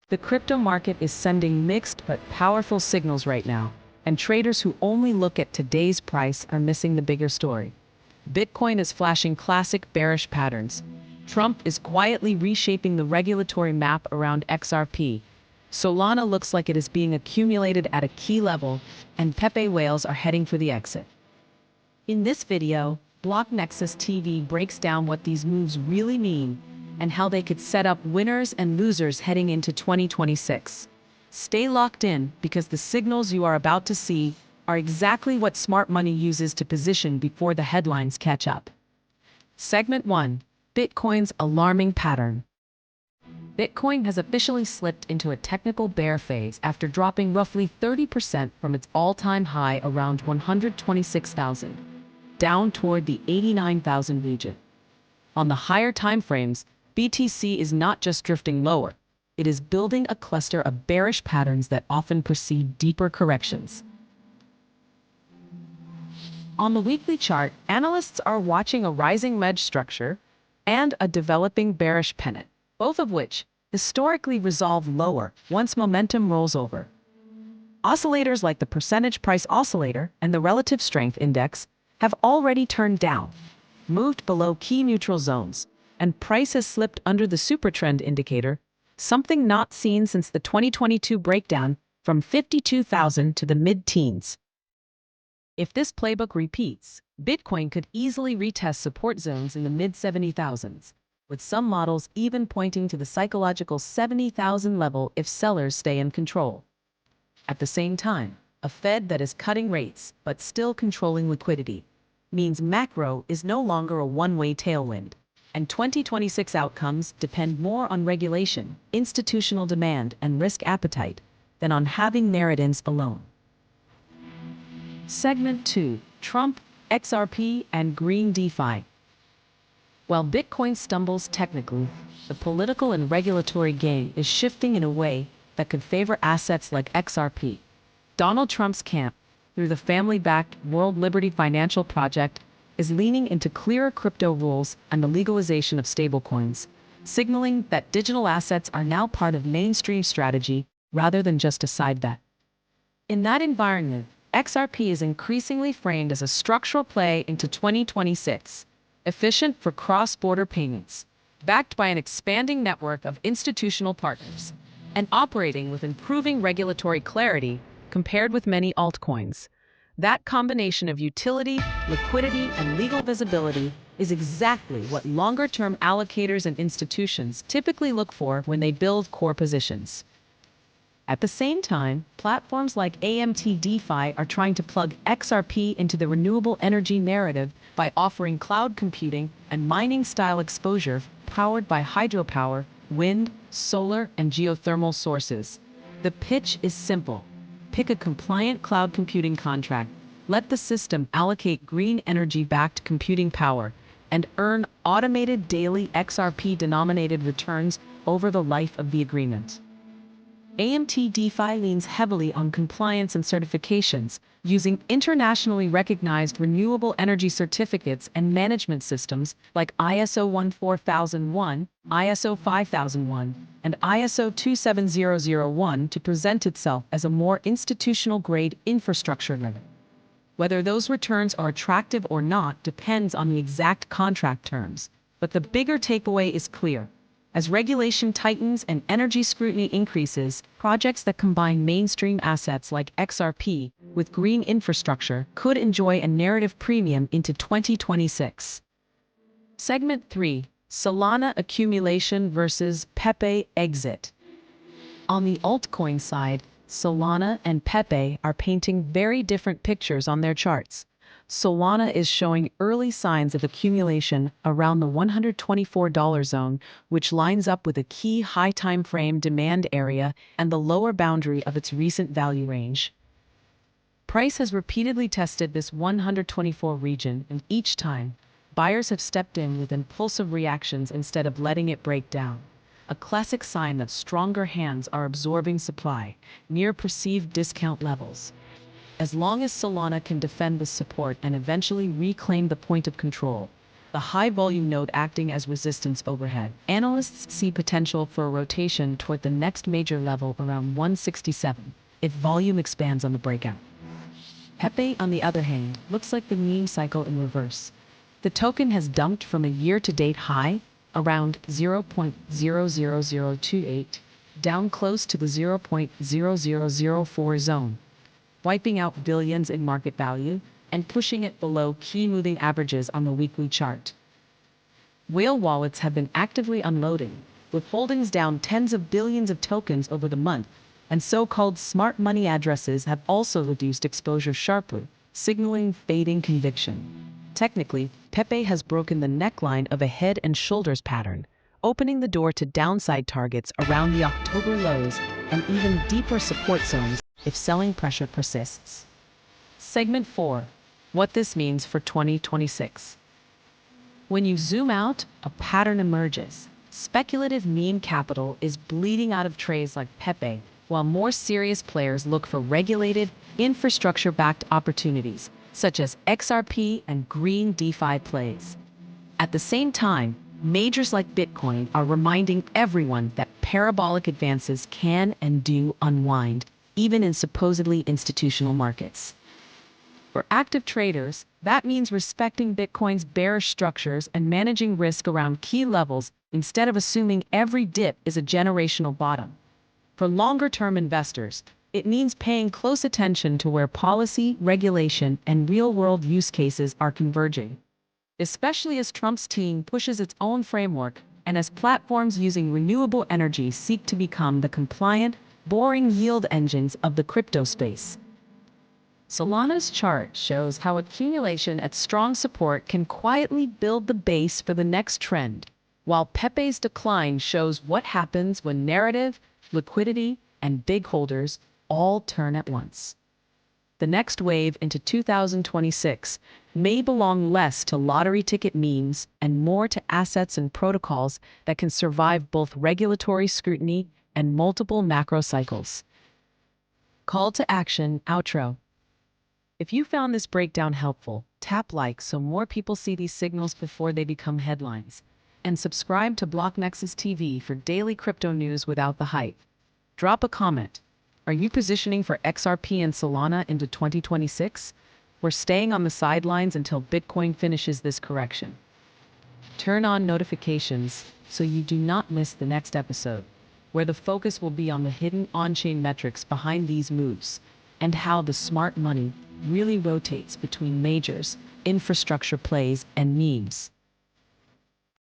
The crypto market is sending mixed but powerful signals right now, and traders who only look at today's price are missing the bigger story. Bitcoin is flashing classic bearish patterns. Trump is quietly reshaping the regulatory map around XRP. Solana looks like it is being accumulated at a key level, and PEPE whales are heading for the exit. In this video, BlockNexus TV breaks down what these moves really mean and how they could set up winners and losers heading into 2026. Stay locked in because the signals you are about to see are exactly what smart money uses to position before the headlines catch up. Segment 1. Bitcoin's alarming pattern. Bitcoin has officially slipped into a technical bear phase after dropping roughly 30% from its all-time high around 126,000, down toward the 89,000 region. On the higher timeframes, BTC is not just drifting lower, it is building a cluster of bearish patterns that often precede deeper corrections. On the weekly chart, analysts are watching a rising wedge structure and a developing bearish pennant, both of which historically resolve lower once momentum rolls over. Oscillators like the percentage price oscillator and the relative strength index have already turned down, moved below key neutral zones, and price has slipped under the supertrend indicator, something not seen since the 2022 breakdown from 52,000 to the mid-teens. If this playbook repeats, Bitcoin could easily retest support zones in the mid-70,000s, with some models even pointing to the psychological 70,000 level if sellers stay in control. At the same time, a Fed that is cutting rates but still controlling liquidity means macro is no longer a one-way tailwind, and 2026 outcomes depend more on regulation, institutional demand, and risk appetite than on halving narratives alone. Segment 2. Trump, XRP, and Green DeFi. While Bitcoin stumbles technically, the political and regulatory game is shifting in a way that could favor assets like XRP. Donald Trump's camp, through the family-backed World Liberty Financial Project, is leaning into clearer crypto rules and the legalization of stablecoins, signaling that digital assets are now part of mainstream strategy rather than just a side bet. In that environment, XRP is increasingly framed as a structural play into 2026, efficient for cross-border payments, backed by an expanding network of institutional partners, and operating with improving regulatory clarity compared with many altcoins. That combination of utility, liquidity, and legal visibility is exactly what longer-term allocators and institutions typically look for when they build core positions. At the same time, platforms like AMT DeFi are trying to plug XRP into the renewable energy narrative by offering cloud computing and mining-style exposure powered by hydropower, wind, solar, and geothermal sources. The pitch is simple. Pick a compliant cloud computing contract, let the system allocate green energy-backed computing power, and earn automated daily XRP-denominated returns over the life of the agreement. AMT DeFi leans heavily on compliance and certifications, using internationally recognized renewable energy certificates and management systems like ISO 14001, ISO 5001, and ISO 27001 to present itself as a more institutional-grade infrastructure layer. Whether those returns are attractive or not depends on the exact contract terms, but the bigger takeaway is clear. As regulation tightens and energy scrutiny increases, projects that combine mainstream assets like XRP with green infrastructure could enjoy a narrative premium into 2026. Segment 3. Solana accumulation versus PEPE exit. On the altcoin side, Solana and PEPE are painting very different pictures on their charts. Solana is showing early signs of accumulation around the $124 zone, which lines up with a key high time frame demand area and the lower boundary of its recent value range. Price has repeatedly tested this 124 region, and each time, buyers have stepped in with impulsive reactions instead of letting it break down. A classic sign that stronger hands are absorbing supply near perceived discount levels. As long as Solana can defend this support and eventually reclaim the point of control, the high-volume node acting as resistance overhead. Analysts see potential for a rotation toward the next major level around 167 if volume expands on the breakout. PEPE, on the other hand, looks like the meme cycle in reverse. The token has dumped from a year-to-date high, around 0.00028, down close to the 0.0004 zone, wiping out billions in market value and pushing it below key moving averages on the weekly chart. Whale wallets have been actively unloading, with holdings down tens of billions of tokens over the month, and so-called smart money addresses have also reduced exposure sharply, signaling fading conviction. Technically, PEPE has broken the neckline of a head and shoulders pattern, opening the door to downside targets around the October lows and even deeper support zones if selling pressure persists. Segment 4. What this means for 2026. When you zoom out, a pattern emerges. Speculative meme capital is bleeding out of trays like PEPE, while more serious players look for regulated, infrastructure-backed opportunities, such as XRP and green DeFi plays. At the same time, majors like Bitcoin are reminding everyone that parabolic advances can and do unwind, even in supposedly institutional markets. For active traders, that means respecting Bitcoin's bearish structures and managing risk around key levels instead of assuming every dip is a generational bottom. For longer-term investors, it means paying close attention to where policy, regulation, and real-world use cases are converging, especially as Trump's team pushes its own framework and as platforms using renewable energy seek to become the compliant, boring yield engines of the crypto space. Solana's chart shows how accumulation at strong support can quietly build the base for the next trend, while PEPE's decline shows what happens when narrative, liquidity, and big holders all turn at once. The next wave into 2026 may belong less to lottery ticket memes and more to assets and protocols that can survive both regulatory scrutiny and multiple macro cycles. Call to action, outro. If you found this breakdown helpful, tap like so more people see these signals before they become headlines. And subscribe to BlockNexus TV for daily crypto news without the hype. Drop a comment. Are you positioning for XRP and Solana into 2026? We're staying on the sidelines until Bitcoin finishes this correction. Turn on notifications so you do not miss the next episode, where the focus will be on the hidden on-chain metrics behind these moves and how the smart money really rotates between majors, infrastructure plays, and memes.